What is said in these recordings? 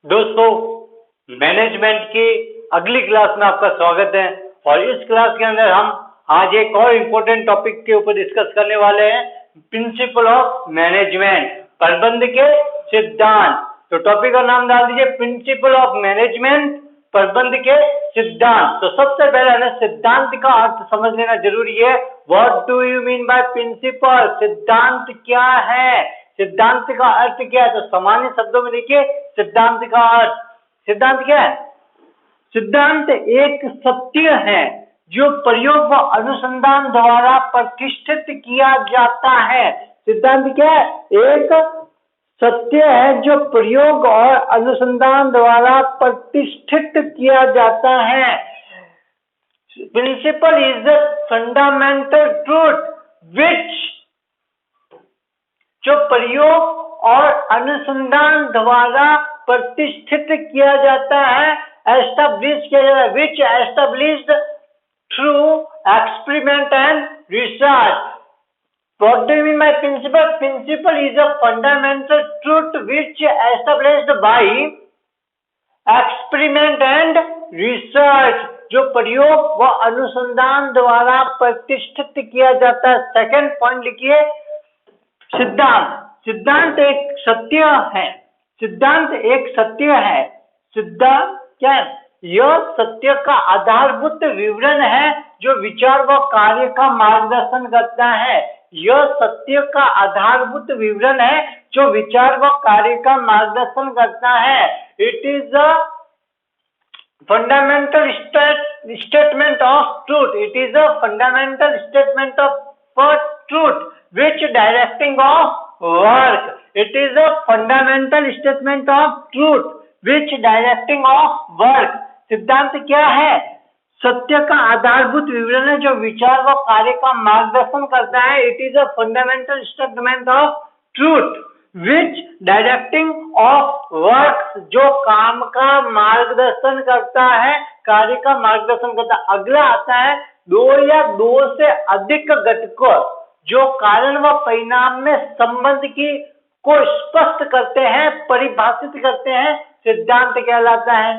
दोस्तों, मैनेजमेंट की अगली क्लास में आपका स्वागत है। और इस क्लास के अंदर हम आज एक और इम्पोर्टेंट टॉपिक के ऊपर डिस्कस करने वाले हैं, प्रिंसिपल ऑफ मैनेजमेंट, प्रबंधन के सिद्धांत। तो टॉपिक का नाम डाल दीजिए प्रिंसिपल ऑफ मैनेजमेंट, प्रबंधन के सिद्धांत। तो सबसे पहले हमें सिद्धांत का अर्थ समझ लेना जरूरी है। What do you mean by principle? सिद्धांत क्या है, सिद्धांत का अर्थ क्या है? तो सामान्य शब्दों में देखिए सिद्धांत का अर्थ। सिद्धांत क्या है? सिद्धांत एक सत्य है जो प्रयोग व अनुसंधान द्वारा प्रतिष्ठित किया जाता है। सिद्धांत क्या है? एक सत्य है जो प्रयोग और अनुसंधान द्वारा प्रतिष्ठित किया जाता है। Principle is the fundamental truth which, जो प्रयोग और अनुसंधान द्वारा प्रतिष्ठित किया जाता है, एस्टैब्लिश किया जाता है, which established through experiment and research. What do you mean by principle? Principle is a fundamental truth which established by experiment and research, जो प्रयोग व अनुसंधान द्वारा प्रतिष्ठित किया जाता है। सेकंड पॉइंट लिखिए, सिद्धांत। सिद्धांत एक सत्य है। सिद्धांत एक सत्य है। सिद्धांत क्या है? यह सत्य का आधारभूत विवरण है जो विचार व कार्य का मार्गदर्शन करता है। यह सत्य का आधारभूत विवरण है जो विचार व कार्य का मार्गदर्शन करता है। It is a fundamental statement of truth. It is a fundamental statement of truth which directing of work. It is a fundamental statement of truth which directing of work. सिद्धांत क्या है? सत्य का आधारभूत विवरण है जो विचार व कार्य का मार्गदर्शन करता है। It is a fundamental statement of truth which directing of work, जो काम का मार्गदर्शन करता है, कार्य का मार्गदर्शन करता है। अगला आता है दो या दो से अधिक घटकों जो कारण व परिणाम में संबंध को स्पष्ट करते हैं, परिभाषित करते हैं, सिद्धांत कहलाता है।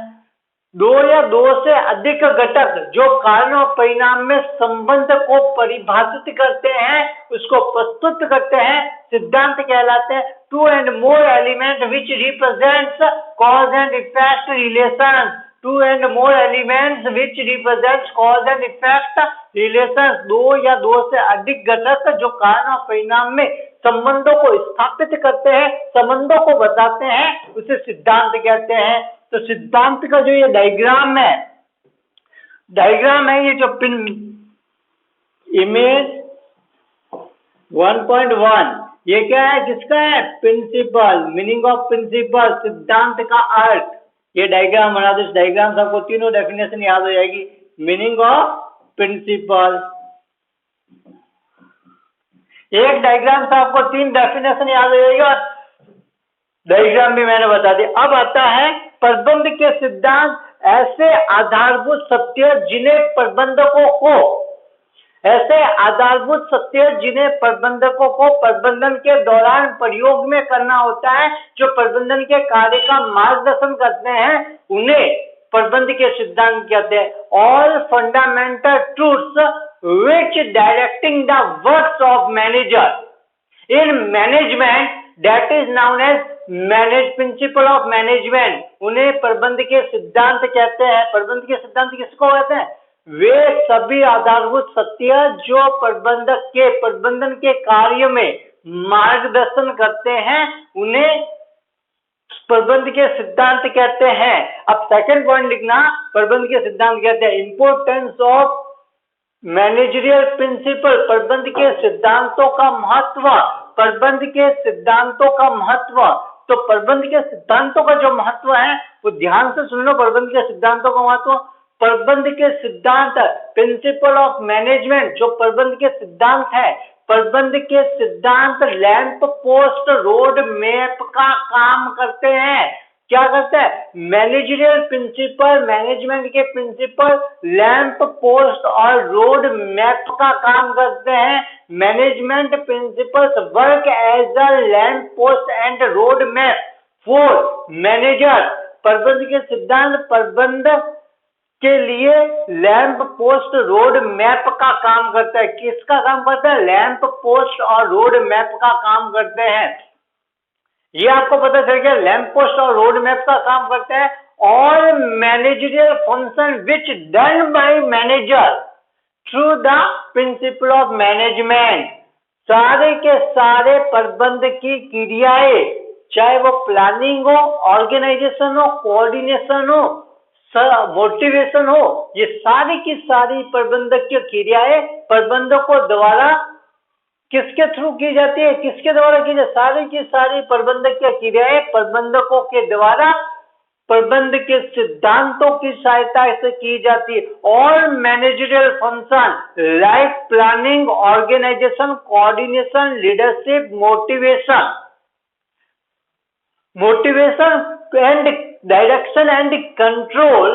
दो या दो से अधिक घटक जो कारण और परिणाम में संबंध को परिभाषित करते हैं, उसको प्रस्तुत करते हैं, सिद्धांत कहलाते हैं। Two and more element which represents cause and effect relation. Two and more elements which represents cause and effect relation. दो या दो से अधिक घटक जो कारण और परिणाम में संबंधों को स्थापित करते हैं, संबंधों को बताते हैं, उसे सिद्धांत कहते हैं। तो सिद्धांत का जो ये डायग्राम है ये जो इमेज 1.1, ये क्या है? किसका है? प्रिंसिपल। मीनिंग ऑफ प्रिंसिपल, सिद्धांत का अर्थ। ये डायग्राम बना दो। इस डायग्राम से आपको तीनों डेफिनेशन याद हो जाएगी। मीनिंग ऑफ प्रिंसिपल, एक डायग्राम से आपको तीन डेफिनेशन याद हो जाएगी और डायग्राम भी मैंने बता दिया। अब आता है प्रबंध के सिद्धांत। ऐसे आधारभूत सत्य जिन्हें प्रबंधकों को प्रबंधन के दौरान प्रयोग में करना होता है, जो प्रबंधन के कार्य का मार्गदर्शन करते हैं, उन्हें प्रबंध के सिद्धांत कहते हैं। All fundamental truths which directing the works of manager in management, that is known as principle of management, उन्हें प्रबंध के सिद्धांत कहते हैं। प्रबंध के सिद्धांत किसको कहते हैं? वे सभी आधारभूत सत्य जो प्रबंधन के कार्य में मार्गदर्शन करते हैं, उन्हें प्रबंध के सिद्धांत कहते हैं। अब सेकंड पॉइंट लिखना, प्रबंध के सिद्धांत कहते हैं इंपोर्टेंस ऑफ मैनेजरियल प्रिंसिपल, प्रबंध के सिद्धांतों का महत्व। प्रबंध के सिद्धांतों का महत्व, तो प्रबंध के सिद्धांतों का जो महत्व है वो ध्यान से सुन लो। प्रबंध के सिद्धांतों का महत्व, प्रबंध के सिद्धांत, प्रिंसिपल ऑफ मैनेजमेंट जो प्रबंध के सिद्धांत है, प्रबंध के सिद्धांत लैंप पोस्ट रोड मैप का काम करते हैं। क्या करता है? मैनेजरियल प्रिंसिपल, मैनेजमेंट के प्रिंसिपल लैंप पोस्ट और रोड मैप का काम करते हैं। Management principles work as a lamp post and road map for manager. प्रबंध के सिद्धांत प्रबंध के लिए लैंप पोस्ट रोड मैप का काम करता है। किसका काम करता है? लैंप पोस्ट और रोड मैप का काम करते हैं। ये आपको पता चल गया, लैंप पोस्ट और रोड मैप का काम करता है। और managerial function which done by manager through the principal of management, सारे के सारे प्रबंध की क्रियाएं, चाहे वो प्लानिंग हो, ऑर्गेनाइजेशन हो, कोऑर्डिनेशन हो, मोटिवेशन हो, ये सारी की सारी प्रबंधक की क्रियाएं प्रबंधकों द्वारा किसके थ्रू की जाती है? किसके द्वारा की जाती है? सारी की सारी प्रबंधक की क्रियाएं प्रबंधकों के द्वारा प्रबंध के सिद्धांतों की सहायता से की जाती है। और managerial function like planning, organization, coordination, leadership, motivation and direction and control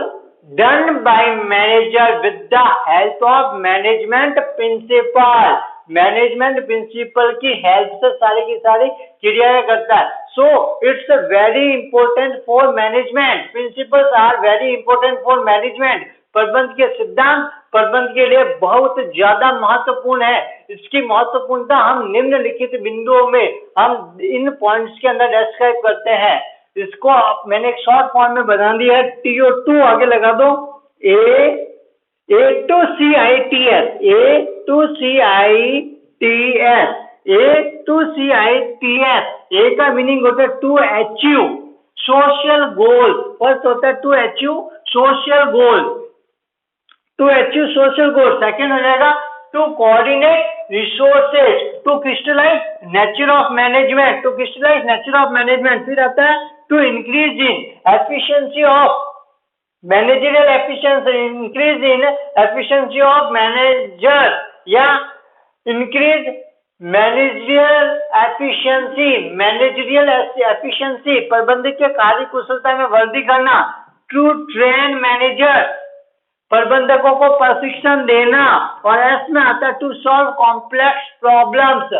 done by manager with the help of management principle, management principle की हेल्प से सारी की सारी क्रियाएं करता है। So it's very important for management, principles are very important for management. प्रबंध के सिद्धांत प्रबंध के लिए बहुत ज्यादा महत्वपूर्ण है। इसकी महत्वपूर्णता हम निम्नलिखित बिंदुओं में हम इन पॉइंट्स के अंदर डिस्क्राइब करते हैं। इसको मैंने एक शॉर्ट फॉर्म में बना दिया है, TO2 आगे लगा दो, A to CITS, A to CITS, A to CITS। A का मीनिंग होता है to achieve social goal. First होता है to achieve social goal, to achieve social goal. Second हो जाएगा to coordinate resources, to crystallize nature of management, to crystallize nature of management. फिर आता है to increase in efficiency of managerial efficiency, increase in efficiency of manager या increase managerial efficiency, प्रबंधक के कार्य कुशलता में वृद्धि करना। टू ट्रेन मैनेजर, प्रबंधकों को प्रशिक्षण देना। और इसमें आता है टू सॉल्व कॉम्प्लेक्स प्रॉब्लम्स,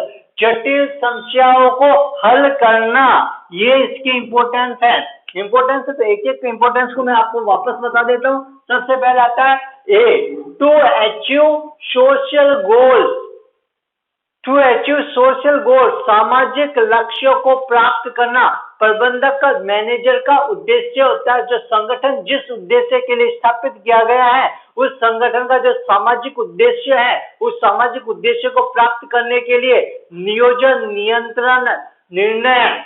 जटिल समस्याओं को हल करना। ये इसकी इंपॉर्टेंस है। इंपॉर्टेंस है तो एक एक इंपॉर्टेंस को मैं आपको वापस बता देता हूँ। सबसे पहले आता है A, to achieve social goals, to achieve social goal, सामाजिक लक्ष्यों को प्राप्त करना। प्रबंधक का, मैनेजर का उद्देश्य होता है, जो संगठन जिस उद्देश्य के लिए स्थापित किया गया है उस संगठन का जो सामाजिक उद्देश्य है, उस सामाजिक उद्देश्य को प्राप्त करने के लिए नियोजन, नियंत्रण, निर्णय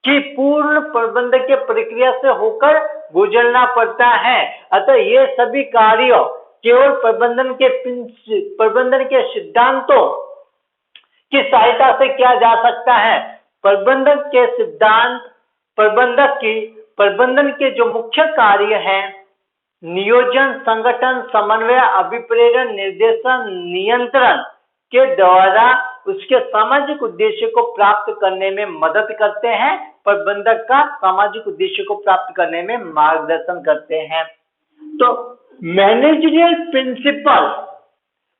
की पूर्ण प्रबंधक के प्रक्रिया से होकर गुजरना पड़ता है। अतः ये सभी कार्य केवल प्रबंधन के सिद्धांतों की सहायता से किया जा सकता है। प्रबंधक के सिद्धांत, प्रबंधन के जो मुख्य कार्य हैं, नियोजन, संगठन, समन्वय, अभिप्रेरण, निर्देशन, नियंत्रण के द्वारा उसके सामाजिक उद्देश्य को प्राप्त करने में मदद करते हैं। प्रबंधक का सामाजिक उद्देश्य को प्राप्त करने में मार्गदर्शन करते हैं। तो managerial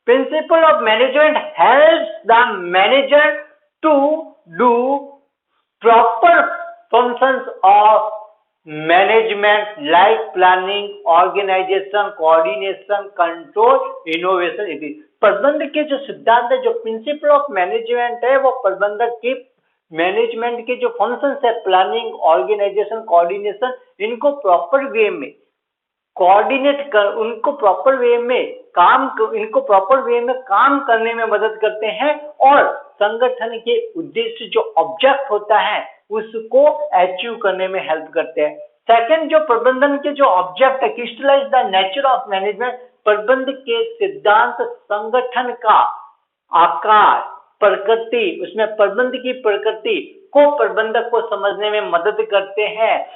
principle of management helps the manager to do proper functions of management like planning, organization, coordination, control, innovation इत्यादि। प्रबंधक के जो सिद्धांत है, जो प्रिंसिपल ऑफ मैनेजमेंट है, वो प्रबंधक की मैनेजमेंट के जो फंक्शंस है, प्लानिंग, ऑर्गेनाइजेशन, कोऑर्डिनेशन, इनको प्रॉपर वे में कोऑर्डिनेट कर, उनको प्रॉपर वे में काम करने में मदद करते हैं और संगठन के उद्देश्य जो ऑब्जेक्ट होता है उसको अचीव करने में हेल्प करते हैं। सेकंड, जो प्रबंधन के जो ऑब्जेक्ट है, crystallize the nature of management, प्रबंध के सिद्धांत संगठन का आकार, प्रकृति, उसमें प्रबंध की प्रकृति को प्रबंधक को समझने में मदद करते हैं।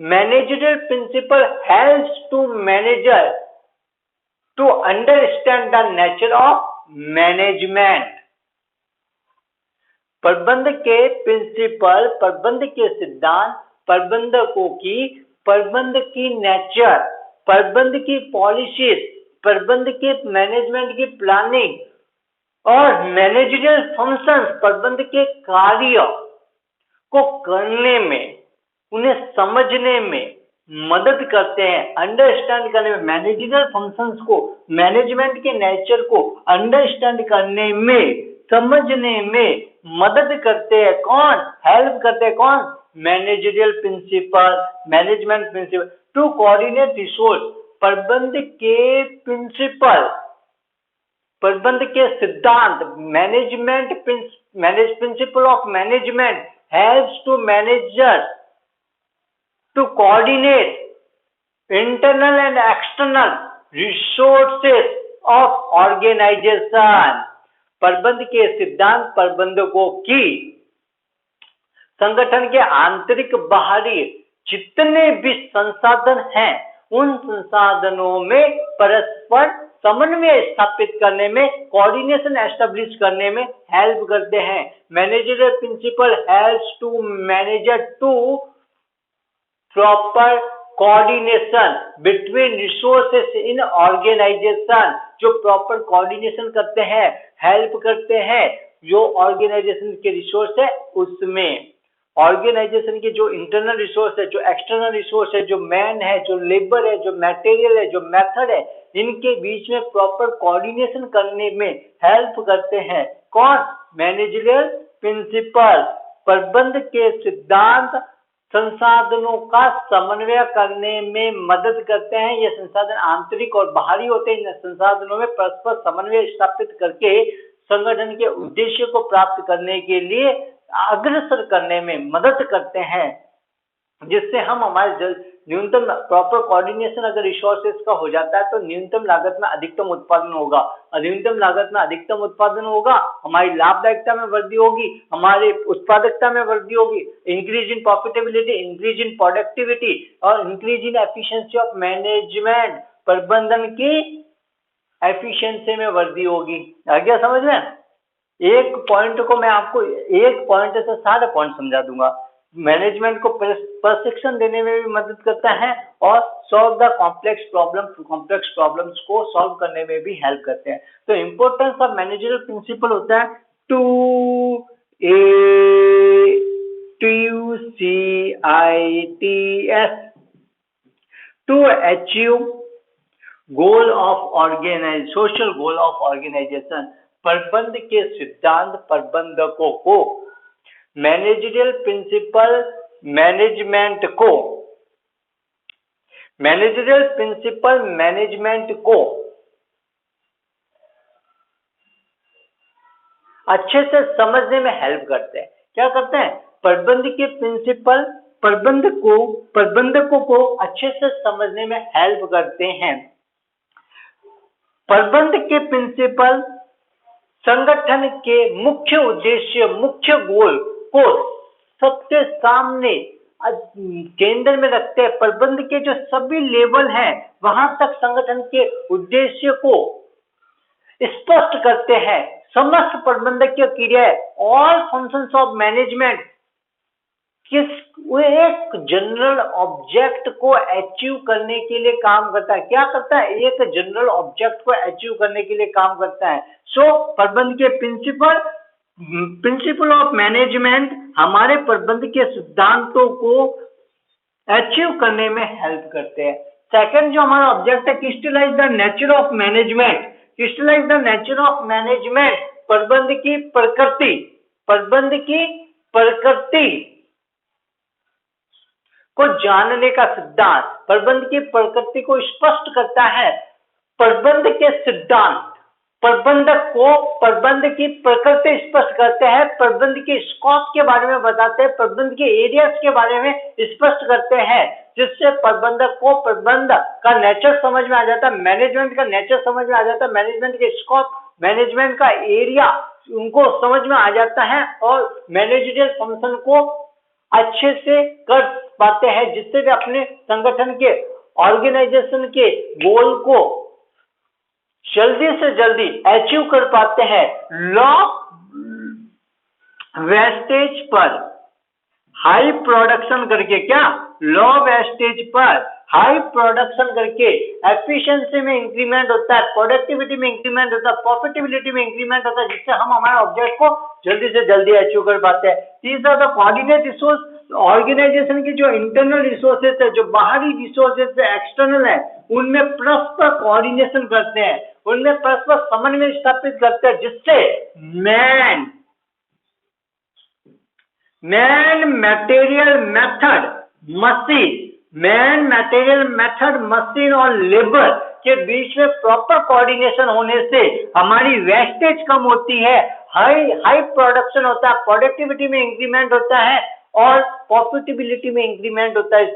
Managerial principle helps to manager to understand the nature of management। प्रबंध के प्रिंसिपल, प्रबंध के सिद्धांत प्रबंधकों की प्रबंध की नेचर, प्रबंध की पॉलिसीज, प्रबंध के मैनेजमेंट की प्लानिंग और मैनेजरियल फंक्शंस, प्रबंध के कार्य को करने में उन्हें समझने में मदद करते हैं, अंडरस्टैंड करने में, मैनेजरियल फंक्शंस को, मैनेजमेंट के नेचर को अंडरस्टैंड करने में, समझने में मदद करते हैं। कौन हेल्प करते हैं? कौन? Managerial principle, management principle to coordinate resource. प्रबंध के प्रिंसिपल, प्रबंध के सिद्धांत, principle of management helps to manager to coordinate internal and external resources of organization। प्रबंध के सिद्धांत प्रबंधकों की संगठन के आंतरिक बाहरी जितने भी संसाधन हैं उन संसाधनों में परस्पर समन्वय स्थापित करने में, कोऑर्डिनेशन एस्टेब्लिश करने में हेल्प करते हैं। Managerial principle helps to manager to proper coordination between resources in organization। जो प्रॉपर कोऑर्डिनेशन करते हैं, हेल्प करते हैं जो ऑर्गेनाइजेशन के रिसोर्स है उसमें। ऑर्गेनाइजेशन के जो इंटरनल रिसोर्स है, जो एक्सटर्नल रिसोर्स है, जो मैन है, जो लेबर है, जो मटेरियल है, जो मेथड है, इनके बीच में प्रॉपर कोऑर्डिनेशन करने में हेल्प करते हैं। कौन? Managerial principle. प्रबंध के सिद्धांत संसाधनों का समन्वय करने में मदद करते हैं। ये संसाधन आंतरिक और बाहरी होते हैं। इन संसाधनों में परस्पर समन्वय स्थापित करके संगठन के उद्देश्य को प्राप्त करने के लिए अग्रसर करने में मदद करते हैं, जिससे हम हमारे न्यूनतम प्रॉपर कोऑर्डिनेशन अगर रिसोर्सेज का हो जाता है तो न्यूनतम लागत में अधिकतम उत्पादन होगा, और न्यूनतम लागत में अधिकतम उत्पादन होगा, हमारी लाभदायकता में वृद्धि होगी, हमारी उत्पादकता में वृद्धि होगी, increase in profitability, increase in productivity और increase in efficiency of management. प्रबंधन की एफिशिएंसी में वृद्धि होगी। आ गया समझ में? एक पॉइंट को मैं आपको एक पॉइंट से सारे पॉइंट समझा दूंगा। मैनेजमेंट को प्रशिक्षण देने में भी मदद करता है और सॉल्व द कॉम्प्लेक्स प्रॉब्लम्स को सॉल्व करने में भी हेल्प करते हैं। तो इंपॉर्टेंस ऑफ मैनेजरियल प्रिंसिपल होता है to achieve goal of social goal of organization. प्रबंध के सिद्धांत प्रबंधकों को, मैनेजरियल प्रिंसिपल मैनेजमेंट को अच्छे से समझने में हेल्प करते हैं। क्या करते हैं? प्रबंध के प्रिंसिपल प्रबंधकों को अच्छे से समझने में हेल्प करते हैं। प्रबंध के प्रिंसिपल संगठन के मुख्य उद्देश्य, मुख्य गोल को सबसे सामने केंद्र में रखते हैं। प्रबंध के जो सभी लेवल हैं वहां तक संगठन के उद्देश्य को स्पष्ट करते हैं। समस्त प्रबंधकीय क्रियाएं, ऑल फंक्शंस ऑफ मैनेजमेंट एक जनरल ऑब्जेक्ट को अचीव करने के लिए काम करता है। क्या करता है? एक जनरल ऑब्जेक्ट को अचीव करने के लिए काम करता है। प्रबंध के प्रिंसिपल ऑफ मैनेजमेंट हमारे प्रबंध के सिद्धांतों को अचीव करने में हेल्प करते हैं। सेकंड जो हमारा ऑब्जेक्ट है, crystallize the nature of management. Crystallize the nature of management, प्रबंध की प्रकृति को जानने का सिद्धांत, प्रबंध की प्रकृति को स्पष्ट करता है। प्रबंध के सिद्धांत प्रबंधक को प्रबंध की प्रकृति स्पष्ट करते हैं, प्रबंध के स्कोप के बारे में बताते हैं, प्रबंध के एरियाज के बारे में स्पष्ट करते हैं, जिससे प्रबंधक को प्रबंध का नेचर समझ में आ जाता है, मैनेजमेंट का नेचर समझ में आ जाता है, मैनेजमेंट के स्कोप, मैनेजमेंट का एरिया उनको समझ में आ जाता है और मैनेजरियल फंक्शन को अच्छे से कर पाते हैं, जिससे वे अपने संगठन के ऑर्गेनाइजेशन के गोल को जल्दी से जल्दी अचीव कर पाते हैं। लो वेस्टेज पर हाई प्रोडक्शन करके, क्या लो वेस्टेज पर हाई प्रोडक्शन करके एफिशिएंसी में इंक्रीमेंट होता है, प्रोडक्टिविटी में इंक्रीमेंट होता है, प्रॉफिटेबिलिटी में इंक्रीमेंट होता है, जिससे हम हमारे ऑब्जेक्ट को जल्दी से जल्दी अचीव कर पाते हैं। These are the coordinate resource organization की जो इंटरनल रिसोर्सेज है, जो बाहरी रिसोर्सेज है, एक्सटर्नल है, उनमें परस्पर कोऑर्डिनेशन करते हैं, उनमें परस्पर समन्वय स्थापित करते हैं, जिससे मैन मटेरियल मेथड मशीन और लेबर के बीच में प्रॉपर कोऑर्डिनेशन होने से हमारी वेस्टेज कम होती है, हाई प्रोडक्शन होता है, प्रोडक्टिविटी में इंक्रीमेंट होता है और प्रॉफिटेबिलिटी में इंक्रीमेंट होता है,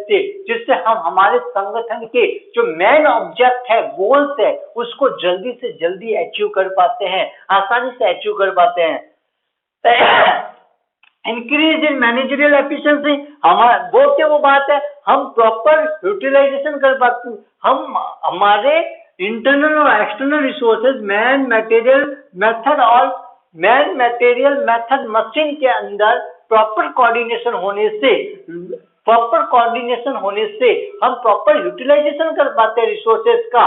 जिससे हम हमारे संगठन के जो मेन ऑब्जेक्ट है, गोल्स है, उसको जल्दी से जल्दी अचीव कर पाते हैं, आसानी से अचीव कर पाते हैं। इंक्रीज इन मैनेजरियल एफिशिएंसी, वो बात है, हम प्रॉपर यूटिलाइजेशन कर पाते हैं, हम हमारे इंटरनल और external resources man material method machine के अंदर प्रॉपर कोऑर्डिनेशन होने से हम प्रॉपर यूटिलाइजेशन कर पाते हैं, रिसोर्सेज का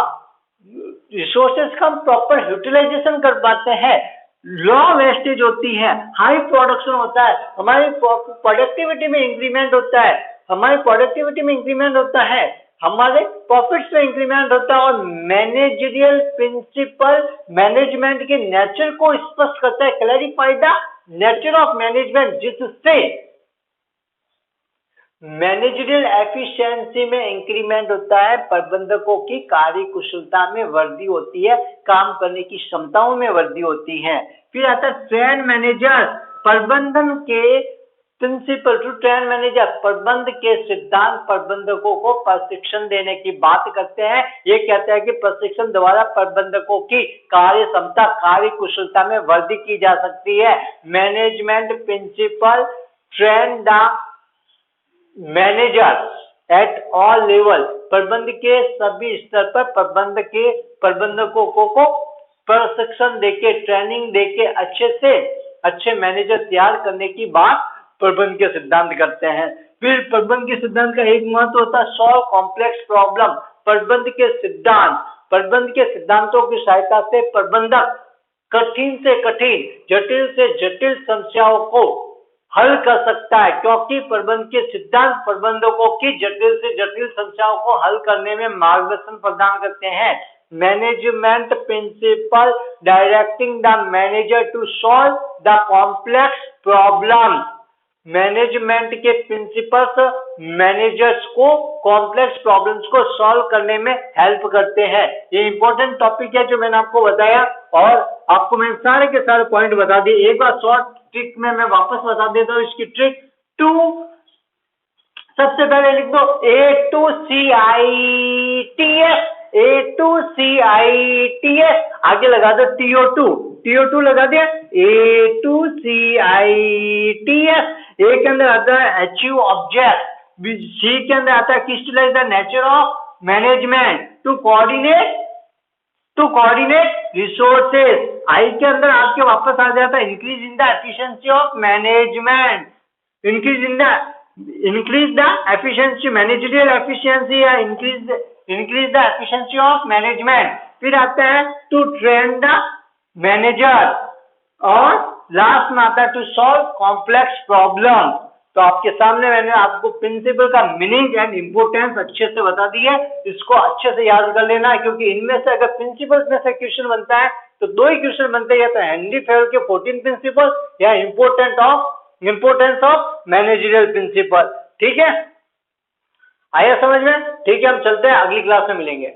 हम प्रॉपर यूटिलाइजेशन कर पाते हैं, लो वेस्टेज होती है, हाई प्रोडक्शन होता है, हमारी प्रोडक्टिविटी में इंक्रीमेंट होता है, हमारे प्रॉफिट्स में इंक्रीमेंट होता है और मैनेजरियल प्रिंसिपल मैनेजमेंट के नेचर को स्पष्ट करता है, clarify the nature of management, जिससे मैनेजरियल एफिशिएंसी में इंक्रीमेंट होता है, प्रबंधकों की कार्य कुशलता में वृद्धि होती है, काम करने की क्षमताओं में वृद्धि होती है। फिर आता है ट्रेन मैनेजर, प्रबंधन के प्रिंसिपल टू ट्रेन मैनेजर, प्रबंध के सिद्धांत प्रबंधकों को प्रशिक्षण देने की बात करते हैं। ये कहते हैं कि प्रशिक्षण द्वारा प्रबंधकों की कार्य क्षमता, कार्य कुशलता में वृद्धि की जा सकती है। Management principle train the manager at all level, प्रबंध के सभी स्तर पर प्रबंधकों को प्रशिक्षण देके, ट्रेनिंग देके अच्छे मैनेजर तैयार करने की बात प्रबंध के सिद्धांत करते हैं। फिर प्रबंध के सिद्धांत का एक महत्व होता है सॉल्व कॉम्प्लेक्स प्रॉब्लम। प्रबंध के सिद्धांतों की सहायता से प्रबंधक कठिन से कठिन, जटिल से जटिल समस्याओं को हल कर सकता है, क्योंकि प्रबंध के सिद्धांत प्रबंधकों की जटिल से जटिल समस्याओं को हल करने में मार्गदर्शन प्रदान करते हैं। Management principle directing the manager to solve the complex problem, management के प्रिंसिपल्स मैनेजर्स को कॉम्प्लेक्स प्रॉब्लम्स को सॉल्व करने में हेल्प करते हैं। ये इंपॉर्टेंट टॉपिक है जो मैंने आपको बताया और आपको मैंने सारे के सारे पॉइंट बता दिए। एक बार शॉर्ट ट्रिक में मैं वापस बता देता हूँ इसकी ट्रिक। सबसे पहले लिख दो A2CITS, आगे लगा दो TO2 लगा दिया, A2CITS। ए के अंदर आता है अचीव ऑब्जेक्ट, सी के अंदर आता है crystallize the nature of management, to coordinate resources, I के अंदर आपके वापस आ जाता है increase in the efficiency of management, increase the efficiency, managerial efficiency या increase the efficiency of management। फिर आता है to train the manager और लास्ट में आता है to solve complex problem। तो आपके सामने मैंने आपको प्रिंसिपल का मीनिंग एंड इंपोर्टेंस अच्छे से बता दी है, इसको अच्छे से याद कर लेना है, क्योंकि इनमें से अगर प्रिंसिपल्स में से क्वेश्चन बनता है तो दो ही क्वेश्चन बनते हैं, या तो हेनरी फेयर के 14 प्रिंसिपल या इंपोर्टेंस ऑफ मैनेजरियल प्रिंसिपल। ठीक है, आया समझ में? ठीक है, हम चलते हैं, अगली क्लास में मिलेंगे।